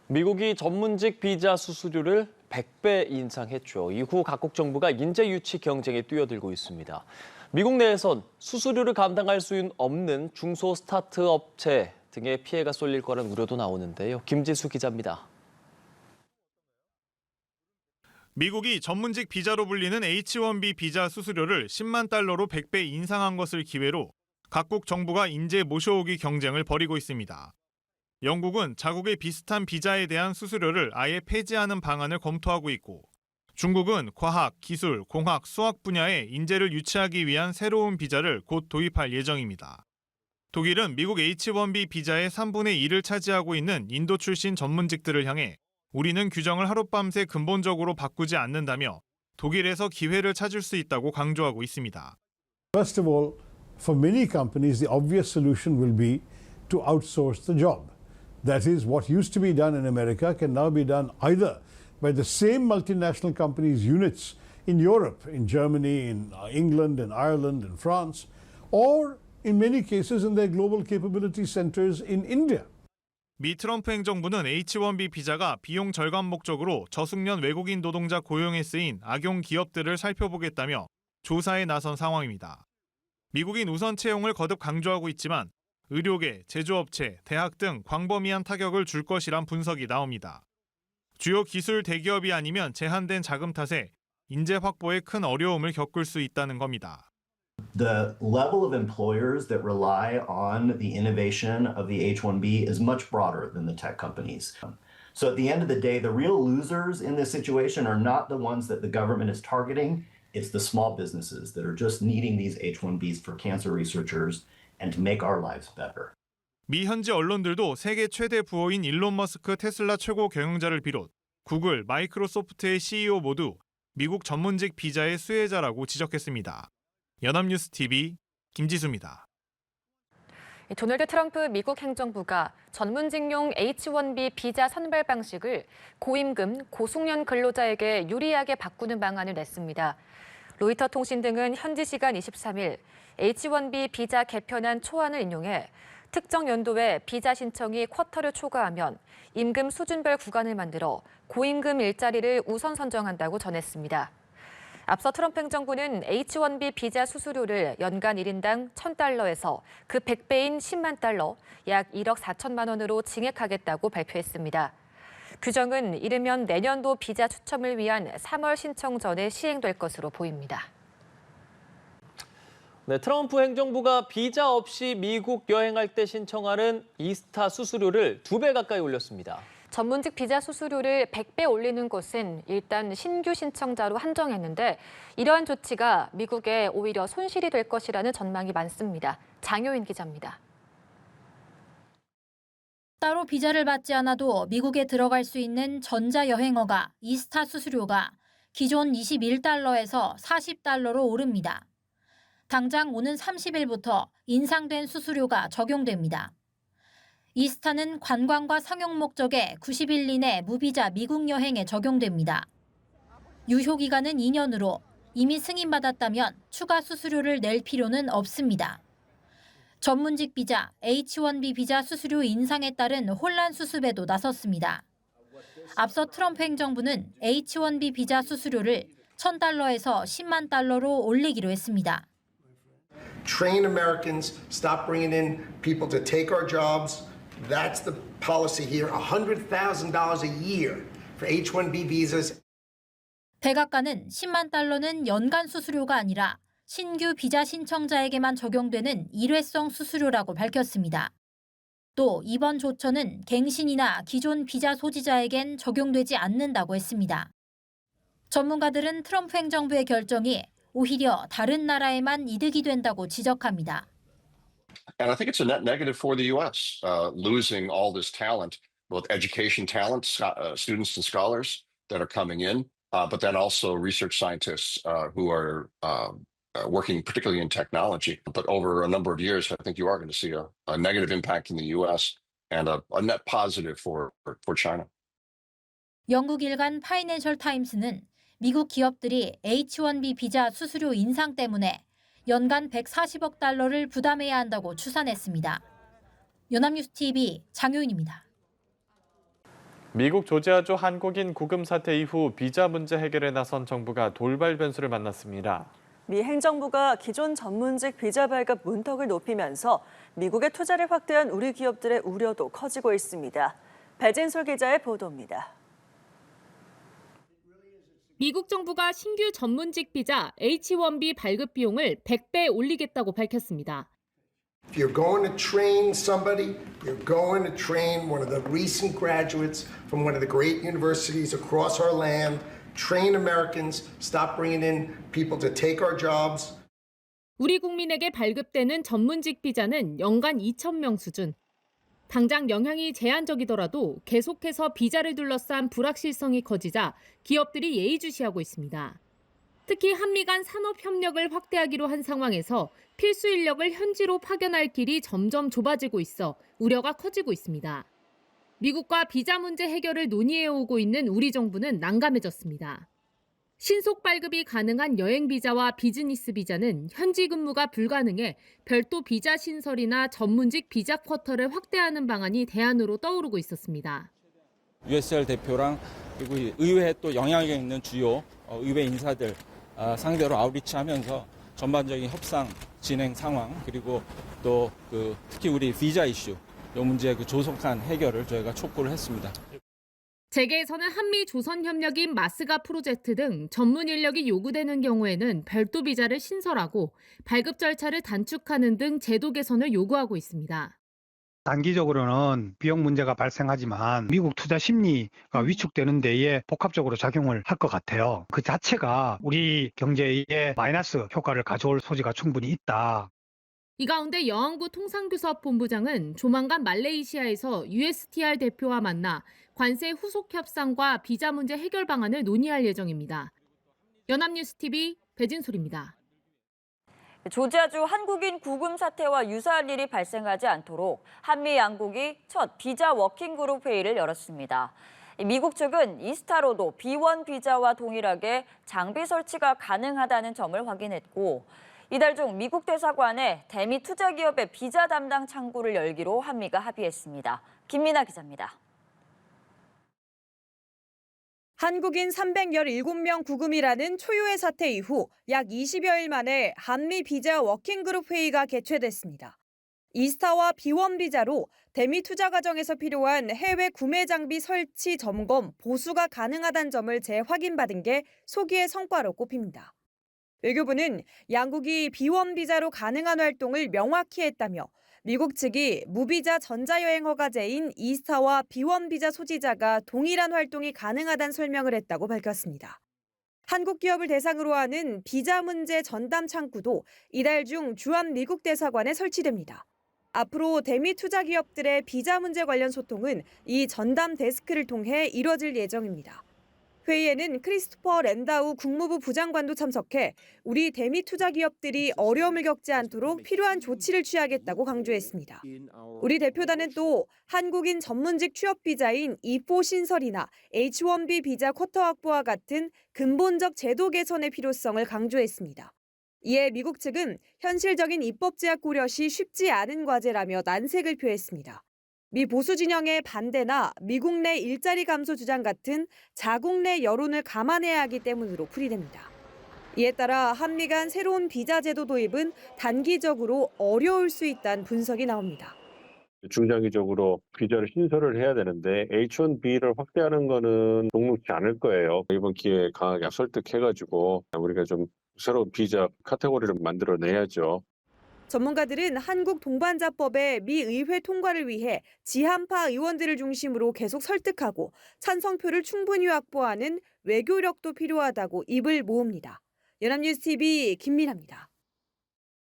미국이 전문직 비자 수수료를 100배 인상했죠. 이후 각국 정부가 인재 유치 경쟁에 뛰어들고 있습니다. 미국 내에선 수수료를 감당할 수 없는 중소 스타트 업체 등의 피해가 쏠릴 거란 우려도 나오는데요. 김지수 기자입니다. 미국이 전문직 비자로 불리는 H-1B 비자 수수료를 10만 달러로 100배 인상한 것을 기회로 각국 정부가 인재 모셔오기 경쟁을 벌이고 있습니다. 영국은 자국의 비슷한 비자에 대한 수수료를 아예 폐지하는 방안을 검토하고 있고, 중국은 과학, 기술, 공학, 수학 분야에 인재를 유치하기 위한 새로운 비자를 곧 도입할 예정입니다. 독일은 미국 H-1B 비자의 3분의 1을 차지하고 있는 인도 출신 전문직들을 향해 우리는 규정을 하룻밤새 근본적으로 바꾸지 않는다며 독일에서 기회를 찾을 수 있다고 강조하고 있습니다. First of all, for many companies, the obvious solution will be to outsource the job. That is, what used to be done in America can now be done either by the same multinational companies' units in Europe, in Germany, in England, in Ireland, in France, or in many cases in their global capability centers in India. 미 트럼프 행정부는 H-1B 비자가 비용 절감 목적으로 저숙련 외국인 노동자 고용에 쓰인 악용 기업들을 살펴보겠다며 조사에 나선 상황입니다. 미국인 우선 채용을 거듭 강조하고 있지만 의료계, 제조업체, 대학 등 광범위한 타격을 줄 것이란 분석이 나옵니다. 주요 기술 대기업이 아니면 제한된 자금 탓에 인재 확보에 큰 어려움을 겪을 수 있다는 겁니다. The level of employers that rely on the innovation of the H-1B is much broader than the tech companies. So at the end of the day, the real losers in this situation are not the ones that the government is targeting. It's the small businesses that are just needing these H-1Bs for cancer researchers and to make our lives better. 미 현지 언론들도 세계 최대 부호인 일론 머스크 테슬라 최고 경영자를 비롯 구글, 마이크로소프트의 CEO 모두 미국 전문직 비자의 수혜자라고 지적했습니다. 연합뉴스 TV 김지수입니다. 도널드 트럼프 미국 행정부가 전문직용 H-1B 비자 선발 방식을 고임금, 고숙련 근로자에게 유리하게 바꾸는 방안을 냈습니다. 로이터 통신 등은 현지 시간 23일 H-1B 비자 개편안 초안을 인용해 특정 연도에 비자 신청이 쿼터를 초과하면 임금 수준별 구간을 만들어 고임금 일자리를 우선 선정한다고 전했습니다. 앞서 트럼프 행정부는 H-1B 비자 수수료를 연간 1인당 1,000달러에서 그 100배인 10만 달러, 약 1억 4천만 원으로 증액하겠다고 발표했습니다. 규정은 이르면 내년도 비자 추첨을 위한 3월 신청 전에 시행될 것으로 보입니다. 네, 트럼프 행정부가 비자 없이 미국 여행할 때 신청하는 이스타 수수료를 2배 가까이 올렸습니다. 전문직 비자 수수료를 100배 올리는 것은 일단 신규 신청자로 한정했는데 이러한 조치가 미국에 오히려 손실이 될 것이라는 전망이 많습니다. 장효인 기자입니다. 따로 비자를 받지 않아도 미국에 들어갈 수 있는 전자여행어가 이스타 수수료가 기존 21달러에서 40달러로 오릅니다. 당장 오는 30일부터 인상된 수수료가 적용됩니다. 이스타는 관광과 상용 목적의 90일 이내 무비자 미국 여행에 적용됩니다. 유효기간은 2년으로 이미 승인받았다면 추가 수수료를 낼 필요는 없습니다. 전문직 비자, H-1B 비자 수수료 인상에 따른 혼란 수습에도 나섰습니다. 앞서 트럼프 행정부는 H-1B 비자 수수료를 1,000달러에서 10만 달러로 올리기로 했습니다. Train Americans, stop bringing in people to take our jobs. That's the policy here. $100,000 a year for H-1B visas. 백악관은 10만 달러는 연간 수수료가 아니라 신규 비자 신청자에게만 적용되는 일회성 수수료라고 밝혔습니다. 또 이번 조처는 갱신이나 기존 비자 소지자에겐 적용되지 않는다고 했습니다. 전문가들은 트럼프 행정부의 결정이 오히려 다른 나라에만 이득이 된다고 지적합니다. And I think it's a net negative for the U.S., losing all this talent, both education talent, students and scholars that are coming in, but then also research scientists who are working particularly in technology. But over a number of years, I think you are going to see a negative impact in the U.S. and a net positive for China. 영국 일간 파이낸셜 타임스는 미국 기업들이 H-1B 비자 수수료 인상 때문에 연간 140억 달러를 부담해야 한다고 추산했습니다. 연합뉴스 TV 장효인입니다. 미국 조지아주 한국인 구금 사태 이후 비자 문제 해결에 나선 정부가 돌발 변수를 만났습니다. 미 행정부가 기존 전문직 비자 발급 문턱을 높이면서 미국의 투자를 확대한 우리 기업들의 우려도 커지고 있습니다. 배진솔 기자의 보도입니다. 미국 정부가 신규 전문직 비자 H-1B 발급 비용을 100배 올리겠다고 밝혔습니다. If you're going to train somebody, you're going to train one of the recent graduates from one of the great universities across our land. Train Americans, stop bringing in people to take our jobs. 우리 국민에게 발급되는 전문직 비자는 연간 2,000명 수준. 당장 영향이 제한적이더라도 계속해서 비자를 둘러싼 불확실성이 커지자 기업들이 예의주시하고 있습니다. 특히 한미 간 산업 협력을 확대하기로 한 상황에서 필수 인력을 현지로 파견할 길이 점점 좁아지고 있어 우려가 커지고 있습니다. 미국과 비자 문제 해결을 논의해오고 있는 우리 정부는 난감해졌습니다. 신속 발급이 가능한 여행 비자와 비즈니스 비자는 현지 근무가 불가능해 별도 비자 신설이나 전문직 비자 쿼터를 확대하는 방안이 대안으로 떠오르고 있었습니다. USR 대표랑 그리고 의회에 또 영향력 있는 주요 의회 인사들 상대로 아웃리치하면서 전반적인 협상 진행 상황 그리고 또 특히 우리 비자 이슈 이 문제의 조속한 해결을 저희가 촉구를 했습니다. 재계에서는 한미 조선 협력인 마스가 프로젝트 등 전문 인력이 요구되는 경우에는 별도 비자를 신설하고 발급 절차를 단축하는 등 제도 개선을 요구하고 있습니다. 단기적으로는 비용 문제가 발생하지만 미국 투자 심리가 위축되는 데에 복합적으로 작용을 할 것 같아요. 그 자체가 우리 경제에 마이너스 효과를 가져올 소지가 충분히 있다. 이 가운데 여항구 통상교섭본부장은 조만간 말레이시아에서 USTR 대표와 만나 관세 후속 협상과 비자 문제 해결 방안을 논의할 예정입니다. 연합뉴스TV 배진솔입니다. 조지아주 한국인 구금 사태와 유사한 일이 발생하지 않도록 한미 양국이 첫 비자 워킹그룹 회의를 열었습니다. 미국 측은 이스타로도 B1 비자와 동일하게 장비 설치가 가능하다는 점을 확인했고 이달 중 미국 대사관에 대미 투자기업의 비자 담당 창구를 열기로 한미가 합의했습니다. 김민아 기자입니다. 한국인 317명 구금이라는 초유의 사태 이후 약 20여일 만에 한미 비자 워킹그룹 회의가 개최됐습니다. 이스타와 B1 비자로 대미 투자 과정에서 필요한 해외 구매 장비 설치, 점검, 보수가 가능하다는 점을 재확인받은 게 소기의 성과로 꼽힙니다. 외교부는 양국이 B1 비자로 가능한 활동을 명확히 했다며 미국 측이 무비자 전자여행 허가제인 이스타와 B1 비자 소지자가 동일한 활동이 가능하다는 설명을 했다고 밝혔습니다. 한국 기업을 대상으로 하는 비자 문제 전담 창구도 이달 중 주한 미국 대사관에 설치됩니다. 앞으로 대미 투자 기업들의 비자 문제 관련 소통은 이 전담 데스크를 통해 이뤄질 예정입니다. 회의에는 크리스토퍼 랜다우 국무부 부장관도 참석해 우리 대미 투자 기업들이 어려움을 겪지 않도록 필요한 조치를 취하겠다고 강조했습니다. 우리 대표단은 또 한국인 전문직 취업 비자인 E4 신설이나 H-1B 비자 쿼터 확보와 같은 근본적 제도 개선의 필요성을 강조했습니다. 이에 미국 측은 현실적인 입법 제약 고려 시 쉽지 않은 과제라며 난색을 표했습니다. 미 보수 진영의 반대나 미국 내 일자리 감소 주장 같은 자국 내 여론을 감안해야 하기 때문으로 풀이됩니다. 이에 따라 한미 간 새로운 비자 제도 도입은 단기적으로 어려울 수 있다는 분석이 나옵니다. 중장기적으로 비자를 신설을 해야 되는데 H-1B를 확대하는 거는 녹록지 않을 거예요. 이번 기회에 강하게 설득해가지고 우리가 좀 새로운 비자 카테고리를 만들어내야죠. 전문가들은 한국 동반자법의 미 의회 통과를 위해 지한파 의원들을 중심으로 계속 설득하고 찬성표를 충분히 확보하는 외교력도 필요하다고 입을 모읍니다. 연합뉴스TV 김민아입니다.